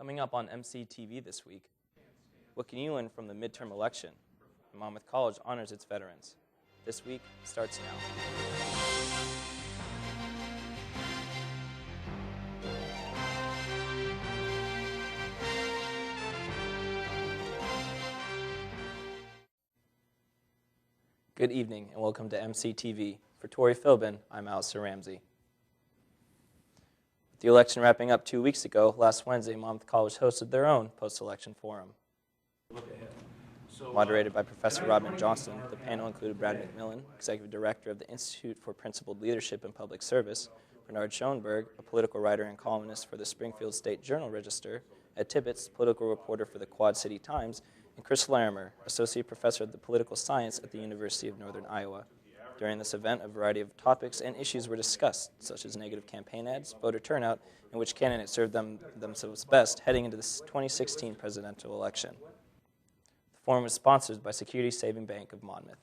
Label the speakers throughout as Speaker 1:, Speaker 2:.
Speaker 1: Coming up on MCTV this week, what can you learn from the midterm election? Monmouth College honors its veterans. This week starts now. Good evening and welcome to MCTV. For Tori Philbin, I'm Alistair Ramsey. With the election wrapping up 2 weeks ago, last Wednesday, Monmouth College hosted their own post-election forum. Moderated by Professor Robin Johnston, the panel included Brad McMillan, Executive Director of the Institute for Principled Leadership and Public Service, Bernard Schoenberg, a political writer and columnist for the Springfield State Journal-Register, Ed Tibbetts, political reporter for the Quad City Times, and Chris Larimer, Associate Professor of the Political Science at the University of Northern Iowa. During this event, a variety of topics and issues were discussed, such as negative campaign ads, voter turnout, and which candidates served themselves best heading into the 2016 presidential election. The forum was sponsored by Security Saving Bank of Monmouth.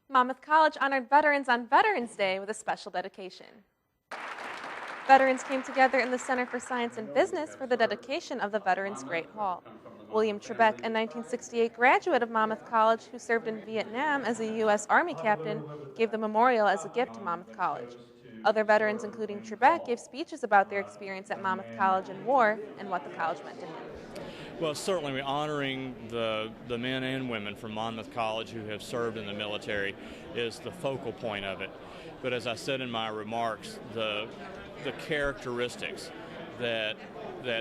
Speaker 2: Monmouth College honored veterans on Veterans Day with a special dedication. Veterans came together in the Center for Science and Business for the dedication of the Veterans Great Hall. William Trebek, a 1968 graduate of Monmouth College who served in Vietnam as a U.S. Army captain, gave the memorial as a gift to Monmouth College. Other veterans, including Trebek, gave speeches about their experience at Monmouth College in war and what the college meant to him.
Speaker 3: Well, certainly we're honoring the men and women from Monmouth College who have served in the military is the focal point of it. But as I said in my remarks, the characteristics that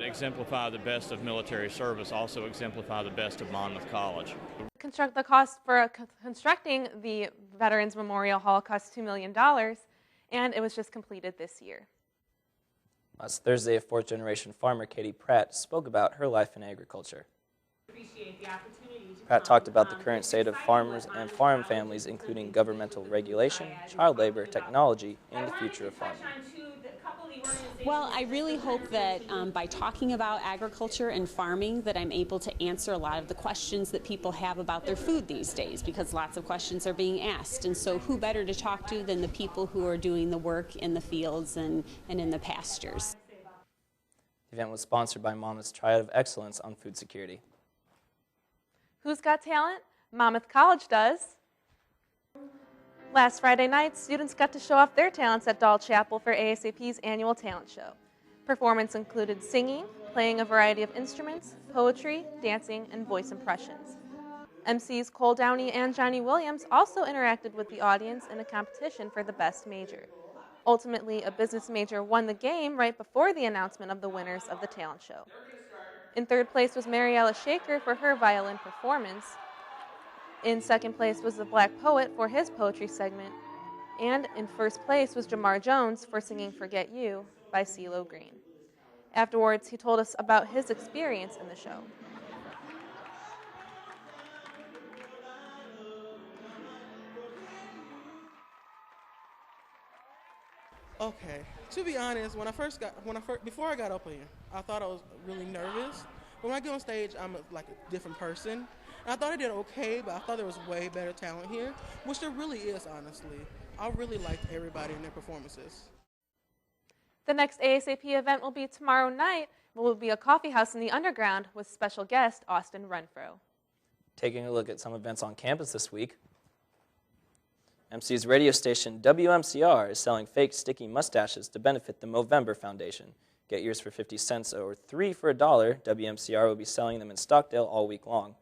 Speaker 3: exemplify the best of military service also exemplify the best of Monmouth College.
Speaker 2: The cost for constructing the Veterans Memorial Hall cost $2 million, and it was just completed this year.
Speaker 1: Last Thursday, a fourth-generation farmer, Katie Pratt, spoke about her life in agriculture. Pratt talked about the current state of farmers and farm families, including governmental regulation, child labor, technology, and the future of farming.
Speaker 4: Well, I really hope that by talking about agriculture and farming that I'm able to answer a lot of the questions that people have about their food these days, because lots of questions are being asked. And so who better to talk to than the people who are doing the work in the fields and in the pastures.
Speaker 1: The event was sponsored by Monmouth's Triad of Excellence on Food Security.
Speaker 2: Who's got talent? Monmouth College does. Last Friday night, students got to show off their talents at Dahl Chapel for ASAP's annual talent show. Performance included singing, playing a variety of instruments, poetry, dancing, and voice impressions. MCs Cole Downey and Johnny Williams also interacted with the audience in a competition for the best major. Ultimately, a business major won the game right before the announcement of the winners of the talent show. In third place was Mariella Shaker for her violin performance. In second place was the Black Poet for his poetry segment. And in first place was Jamar Jones for singing Forget You by CeeLo Green. Afterwards, he told us about his experience in the show.
Speaker 5: Okay, to be honest, before I got up here, I thought I was really nervous. But when I get on stage, I'm like a different person. And I thought I did okay, but I thought there was way better talent here, which there really is, honestly. I really liked everybody in their performances.
Speaker 2: The next ASAP event will be tomorrow night. It will be a coffee house in the underground with special guest Austin Renfro.
Speaker 1: Taking a look at some events on campus this week. MC's radio station WMCR is selling fake sticky mustaches to benefit the Movember Foundation. Get yours for 50 cents or 3 for $1. WMCR will be selling them in Stockdale all week long.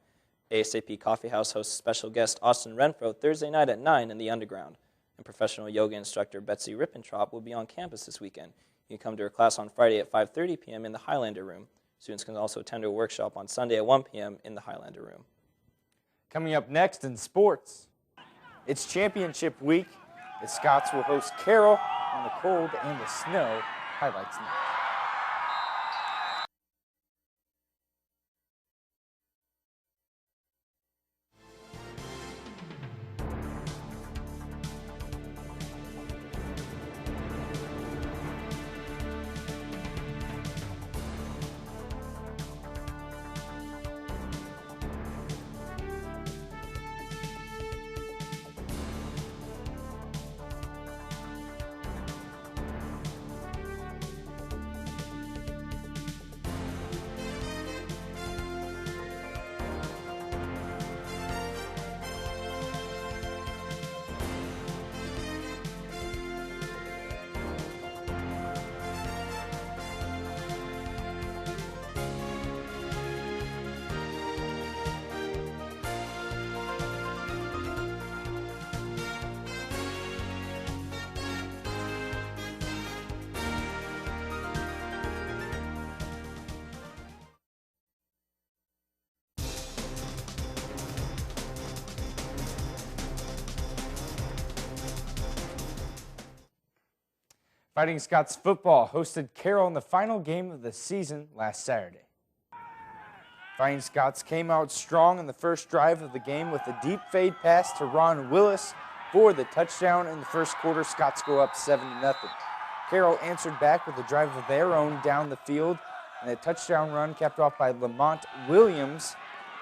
Speaker 1: ASAP Coffee House hosts special guest Austin Renfro Thursday night at 9 in the Underground. And professional yoga instructor Betsy Rippentrop will be on campus this weekend. You can come to her class on Friday at 5:30 p.m. in the Highlander Room. Students can also attend her workshop on Sunday at 1 p.m. in the Highlander Room.
Speaker 6: Coming up next in sports, it's championship week as Scots will host Carroll in the cold and the snow. Highlights next. Fighting Scots football hosted Carroll in the final game of the season last Saturday. Fighting Scots came out strong in the first drive of the game with a deep fade pass to Ron Willis for the touchdown in the first quarter. Scots go up 7-0. Carroll answered back with a drive of their own down the field and a touchdown run capped off by Lamont Williams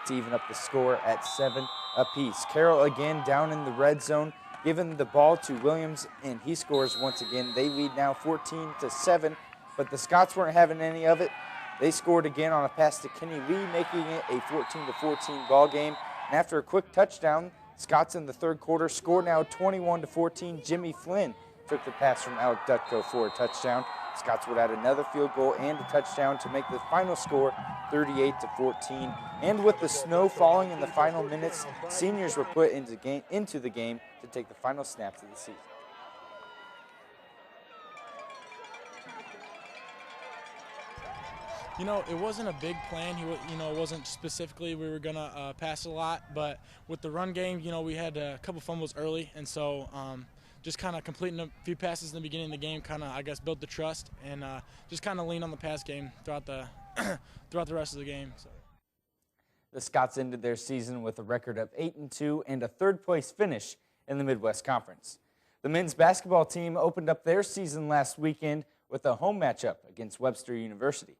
Speaker 6: to even up the score at 7 apiece. Carroll again down in the red zone, giving the ball to Williams, and he scores once again. They lead now 14-7, but the Scots weren't having any of it. They scored again on a pass to Kenny Lee, making it a 14-14 ball game. And after a quick touchdown, Scots in the third quarter scored now 21-14. Jimmy Flynn took the pass from Alec Dutko for a touchdown. Scots would add another field goal and a touchdown to make the final score 38-14. And with the snow falling in the final minutes, seniors were put into the game to take the final snaps of the season.
Speaker 7: You know, it wasn't a big plan. It wasn't specifically we were going to pass a lot, but with the run game, we had a couple fumbles early, and so just kind of completing a few passes in the beginning of the game kind of, I guess, built the trust and just kind of lean on the pass game throughout the throughout the rest of the game. So.
Speaker 6: The Scots ended their season with a record of 8-2 and a third-place finish in the Midwest Conference. The men's basketball team opened up their season last weekend with a home matchup against Webster University.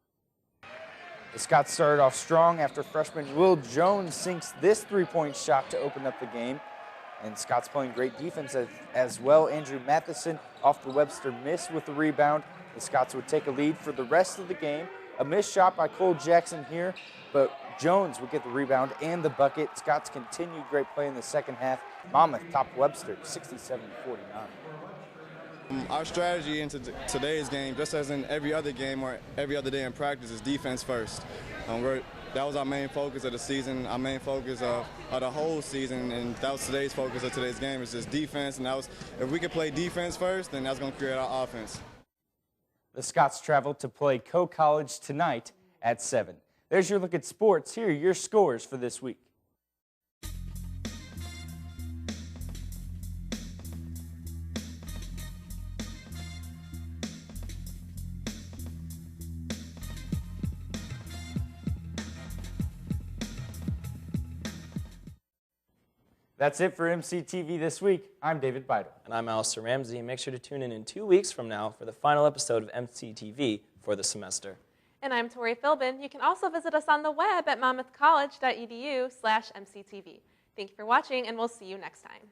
Speaker 6: The Scots started off strong after freshman Will Jones sinks this three-point shot to open up the game. And Scots playing great defense as well. Andrew Matheson off the Webster miss with the rebound. The Scots would take a lead for the rest of the game. A missed shot by Cole Jackson here, but Jones would get the rebound and the bucket. Scots continued great play in the second half. Monmouth topped Webster 67-49.
Speaker 8: Our strategy into today's game, just as in every other game or every other day in practice, is defense first. That was our main focus of the season, our main focus of the whole season, and that was today's focus of today's game, is just defense. And if we could play defense first, then that's going to create our offense.
Speaker 6: The Scots travel to play Co-College tonight at 7. There's your look at sports. Here are your scores for this week. That's it for MCTV this week. I'm David Beidel.
Speaker 1: And I'm Alistair Ramsey. Make sure to tune in 2 weeks from now for the final episode of MCTV for the semester.
Speaker 2: And I'm Tori Philbin. You can also visit us on the web at monmouthcollege.edu/MCTV. Thank you for watching, and we'll see you next time.